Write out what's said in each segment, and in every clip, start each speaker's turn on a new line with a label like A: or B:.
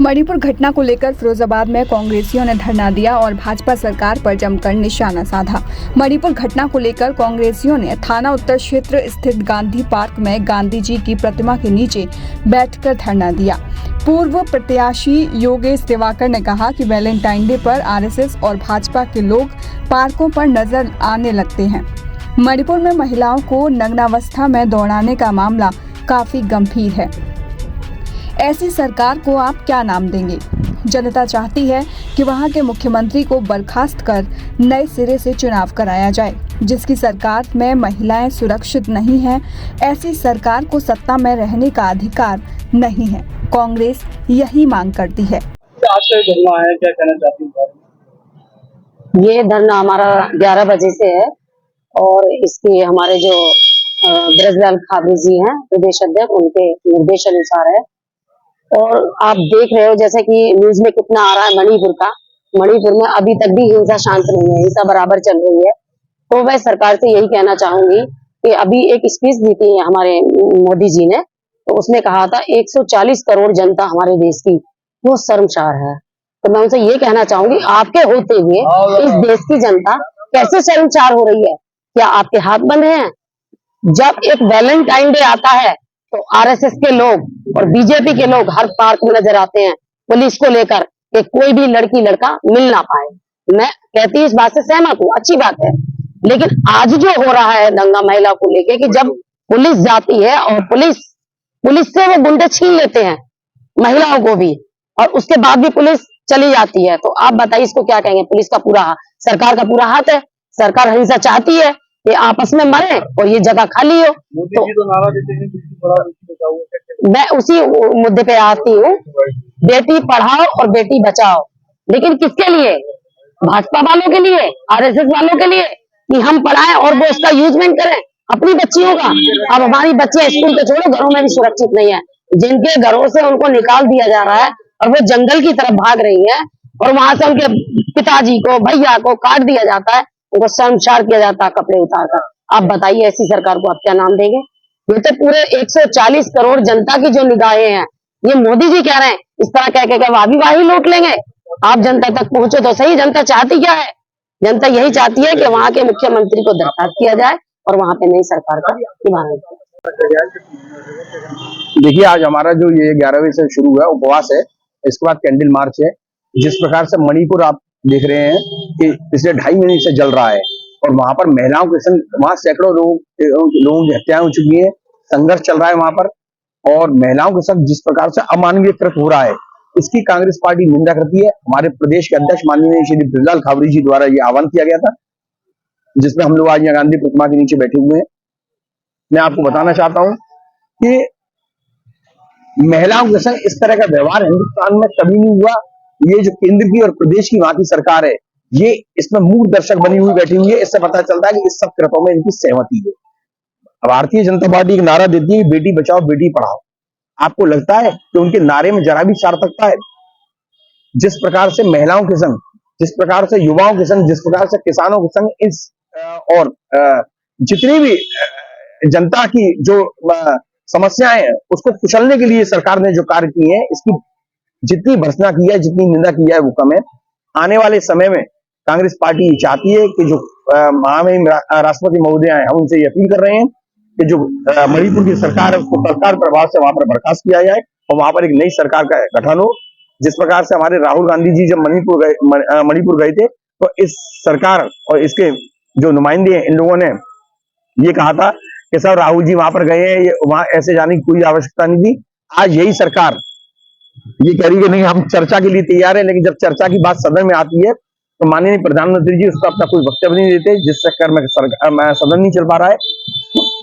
A: मणिपुर घटना को लेकर फिरोजाबाद में कांग्रेसियों ने धरना दिया और भाजपा सरकार पर जमकर निशाना साधा। मणिपुर घटना को लेकर कांग्रेसियों ने थाना उत्तर क्षेत्र स्थित गांधी पार्क में गांधी जी की प्रतिमा के नीचे बैठकर धरना दिया। पूर्व प्रत्याशी योगेश दिवाकर ने कहा कि वैलेंटाइन डे पर आरएसएस और भाजपा के लोग पार्कों पर नजर आने लगते हैं। मणिपुर में महिलाओं को नग्नावस्था में दौड़ाने का मामला काफी गंभीर है। ऐसी सरकार को आप क्या नाम देंगे? जनता चाहती है कि वहां के मुख्यमंत्री को बर्खास्त कर नए सिरे से चुनाव कराया जाए। जिसकी सरकार में महिलाएं सुरक्षित नहीं हैं, ऐसी सरकार को सत्ता में रहने का अधिकार नहीं है। कांग्रेस यही मांग करती है।
B: आज का धरना है, क्या कहना चाहती हूँ?
C: ये धरना हमारा 11 बजे से है और इसके हमारे जो ब्रजलाल खाबरी जी हैं प्रदेश अध्यक्ष, उनके निर्देश अनुसार है। और आप देख रहे हो जैसे कि न्यूज में कितना आ रहा है मणिपुर में अभी तक भी हिंसा शांत नहीं है, हिंसा बराबर चल रही है। तो मैं सरकार से यही कहना चाहूंगी कि अभी एक स्पीच दी थी हमारे मोदी जी ने, तो उसने कहा था 140 करोड़ जनता हमारे देश की, वो शर्मसार है। तो मैं उनसे ये कहना चाहूंगी, आपके होते हुए इस देश की जनता कैसे शर्मसार हो रही है? क्या आपके हाथ बंद हैं? जब एक वैलेंटाइन डे आता है तो आरएसएस के लोग और बीजेपी के लोग हर पार्क में नजर आते हैं पुलिस को लेकर कि कोई भी लड़की लड़का मिल ना पाए। मैं कहती हूँ, इस बात से सहमत हूँ, अच्छी बात है। लेकिन आज जो हो रहा है दंगा महिला को लेके कि जब पुलिस जाती है और पुलिस से वो गुंडे छीन लेते हैं महिलाओं को भी, और उसके बाद भी पुलिस चली जाती है, तो आप बताइए इसको क्या कहेंगे? पुलिस का पूरा, सरकार का पूरा हाथ है। सरकार हिंसा चाहती है कि आपस में मरे और ये जगह खाली हो।
B: मोदी जी तो नारा देते हैं बेटी पढ़ाओ बेटी बचाओ।
C: मैं उसी मुद्दे पे आती हूँ, बेटी पढ़ाओ और बेटी बचाओ, लेकिन किसके लिए? भाजपा वालों के लिए, आरएसएस वालों के लिए कि हम पढ़ाएं और वो उसका यूजमेंट करें अपनी बच्चियों का। अब हमारी बच्चियां स्कूल तो छोड़ो, घरों में भी सुरक्षित नहीं है। जिनके घरों से उनको निकाल दिया जा रहा है और वो जंगल की तरफ भाग रही है और वहां से उनके पिताजी को, भैया को काट दिया जाता है, उनको शर्मसार किया जाता है कपड़े उतार कर। आप बताइए ऐसी सरकार को आप क्या नाम देंगे? ये तो पूरे 140 करोड़ जनता की जो निगाहें हैं, ये मोदी जी कह रहे हैं इस तरह कह के वाही लूट लेंगे। आप जनता तक पहुंचे तो सही। जनता चाहती क्या है? जनता यही चाहती है कि वहां के मुख्यमंत्री को बर्खास्त किया जाए और वहां पे नई सरकार का निर्माण किया।
D: देखिए, आज हमारा जो ये 11 बजे से शुरू हुआ उपवास है, इसके बाद कैंडल मार्च है। जिस प्रकार से मणिपुर आप देख रहे हैं कि पिछले 2.5 महीने से जल रहा है और वहां पर महिलाओं के संग वहां सैकड़ों लोगों की हत्याएं हो चुकी है, संघर्ष चल रहा है वहां पर, और महिलाओं के संग जिस प्रकार से अमानवीय कृत्य हो रहा है, इसकी कांग्रेस पार्टी निंदा करती है। हमारे प्रदेश के अध्यक्ष माननीय श्री ब्रजलाल खाबरी जी द्वारा ये आह्वान किया गया था, जिसमें हम लोग आज यहाँ गांधी प्रतिमा के नीचे बैठे हुए हैं। मैं आपको बताना चाहता हूं कि महिलाओं के संग इस तरह का व्यवहार हिंदुस्तान में कभी नहीं हुआ। ये जो केंद्र की और प्रदेश की वहां की सरकार है, ये इसमें मूक दर्शक बनी हुई बैठी हुई है। इससे पता चलता है कि इस सब कृत्यों में इनकी सहमति है। भारतीय जनता पार्टी एक नारा देती है, बेटी बचाओ बेटी पढ़ाओ। आपको लगता है कि उनके नारे में जरा भी सार्थकता है? जिस प्रकार से महिलाओं के संग, जिस प्रकार से युवाओं के संग, जिस प्रकार से किसानों के संग इस और जितनी भी जनता की जो समस्याएं हैं उसको कुचलने के लिए सरकार ने जो कार्य किए हैं, इसकी जितनी भर्त्सना की है, जितनी निंदा की है, वो कम है। आने वाले समय में कांग्रेस पार्टी चाहती है कि जो महामहिम राष्ट्रपति महोदय हैं, हम उनसे ये अपील कर रहे हैं कि जो मणिपुर की सरकार है उसको तत्काल प्रभाव से वहां पर बर्खास्त किया जाए और वहां पर एक नई सरकार का गठन हो। जिस प्रकार से हमारे राहुल गांधी जी जब मणिपुर गए थे, तो इस सरकार और इसके जो नुमाइंदे हैं, इन लोगों ने ये कहा था कि सर राहुल जी वहां पर गए हैं, वहां ऐसे जाने की कोई आवश्यकता नहीं थी। आज यही सरकार ये कह रही है कि नहीं, हम चर्चा के लिए तैयार है, लेकिन जब चर्चा की बात सदन में आती है तो माननीय प्रधानमंत्री जी उसका अपना कोई वक्तव्य नहीं देते, जिस चक्कर में सदन नहीं चल पा रहा है।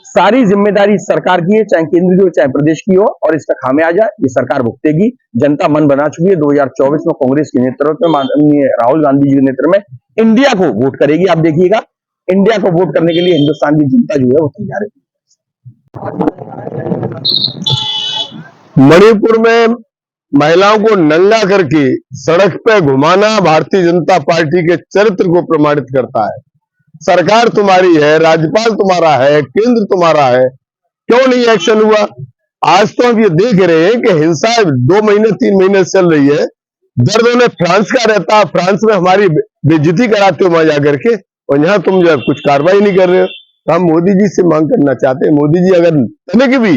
D: सारी जिम्मेदारी सरकार की है, चाहे केंद्र की हो चाहे प्रदेश की हो, और इसका खामियाजा ये सरकार भुगतेगी। जनता मन बना चुकी है। 2024 में कांग्रेस के नेतृत्व में, माननीय राहुल गांधी जी के नेतृत्व में इंडिया को वोट करेगी। आप देखिएगा, इंडिया को वोट करने के लिए हिंदुस्तान की जनता जो है वो तैयार है।
E: मणिपुर में महिलाओं को नंगा करके सड़क पे घुमाना भारतीय जनता पार्टी के चरित्र को प्रमाणित करता है। सरकार तुम्हारी है, राज्यपाल तुम्हारा है, केंद्र तुम्हारा है, क्यों नहीं एक्शन हुआ? आज तो हम ये देख रहे हैं कि हिंसा 2 महीने 3 महीने से चल रही है। दर्द उन्हें फ्रांस का रहता, फ्रांस में हमारी बेइज्जती कराते हो वहां जाकर के, और यहाँ तुम जो है कुछ कार्रवाई नहीं कर रहे हो। तो हम मोदी जी से मांग करना चाहते हैं, मोदी जी अगर तनिक भी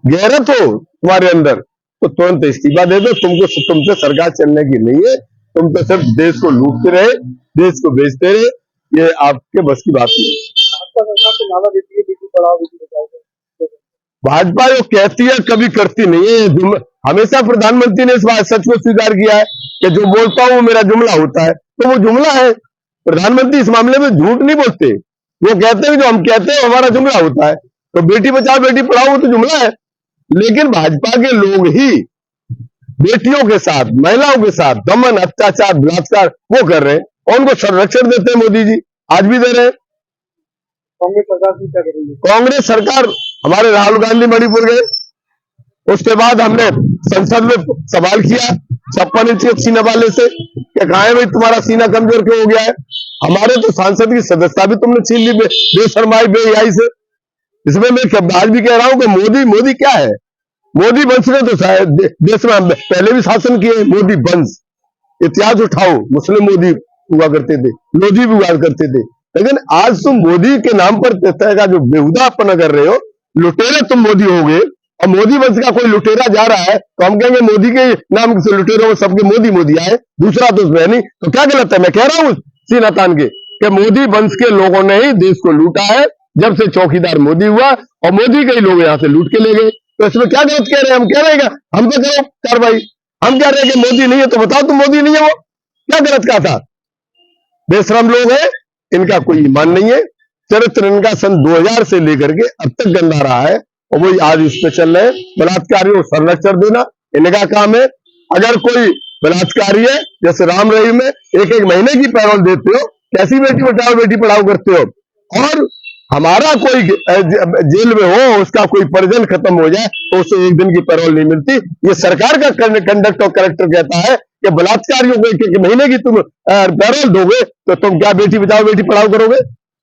E: गैरत हो तुम्हारे अंदर तो तुरंत इस्तीफा दे दो। तुमसे सरकार चलने की नहीं है, तुम तो सिर्फ देश को लूटते रहे, देश को बेचते रहे, ये आपके बस की बात नहीं।
B: भाजपा सरकार तो नारा देती है बेटी पढ़ाओ बेटी बचाओ।
E: भाजपा जो कहती है कभी करती नहीं है। हमेशा प्रधानमंत्री ने इस बात सच को स्वीकार किया है कि जो बोलता हूं वो मेरा जुमला होता है, तो वो जुमला है। प्रधानमंत्री इस मामले में झूठ नहीं बोलते, वो कहते हैं जो हम कहते हैं हमारा जुमला होता है। तो बेटी बचाओ बेटी पढ़ाओ वो तो जुमला है, लेकिन भाजपा के लोग ही बेटियों के साथ, महिलाओं के साथ दमन, अत्याचार, बलात्कार वो कर रहे हैं, और उनको संरक्षण देते हैं मोदी जी, आज भी दे रहे हैं।
B: कांग्रेस सरकार की क्या करेगी?
E: कांग्रेस सरकार, हमारे राहुल गांधी मणिपुर गए, उसके बाद हमने संसद में सवाल किया 56 इंच के सीना वाले से कि कहा है भाई तुम्हारा सीना कमजोर क्यों हो गया है? हमारे तो सांसद की सदस्यता भी तुमने छीन ली बेशर्माई बेहयाई से। इसमें मैं आज भी कह रहा हूं कि मोदी क्या है? मोदी वंश ने तो शायद देश में पहले भी शासन किए। मोदी वंश इतिहास उठाओ, मुस्लिम मोदी हुआ करते थे, लोधी भी हुआ करते थे, लेकिन आज तुम मोदी के नाम पर तरह का जो बेहुदापना कर रहे हो, लुटेरे तुम मोदी हो गए। और मोदी वंश का कोई लुटेरा जा रहा है तो हम कहेंगे मोदी के नाम से लुटेरों में सबके मोदी मोदी आए, दूसरा तो उसमें नहीं। तो क्या गलत है? मैं कह रहा हूं सीना तान के कि मोदी वंश के लोगों ने ही देश को लूटा है, जब से चौकीदार मोदी हुआ, और मोदी के ही लोग यहां से लूट के ले गए। तो इसमें क्या गलत कह रहे हैं? हम कह रहे हैं हम तो करो कार्रवाई। हम कह रहे हैं कि मोदी नहीं है तो बताओ तुम मोदी नहीं है, वो क्या गलत कहा था? बेशरम लोग हैं, इनका कोई ईमान नहीं है, चरित्र इनका सन 2000 से लेकर के अब तक गंदा रहा है, और वही आज इस पे चल रहे हैं। बलात्कारियों को संरक्षण देना इनका काम है। अगर कोई बलात्कारी है, जैसे राम रहीम में 1-1 महीने की पैरोल देते हो, कैसी बेटी बचाओ बेटी पढ़ाओ करते हो, और हमारा कोई जेल में हो, उसका कोई परिजन खत्म हो जाए तो उसे 1 दिन की पैरोल नहीं मिलती। ये सरकार का कंडक्ट और करेक्टर कहता है कि बलात्कारियों को 1-1 महीने की तुम पैरोल दोगे तो तुम क्या बेटी बचाओ बेटी पढ़ाओ करोगे?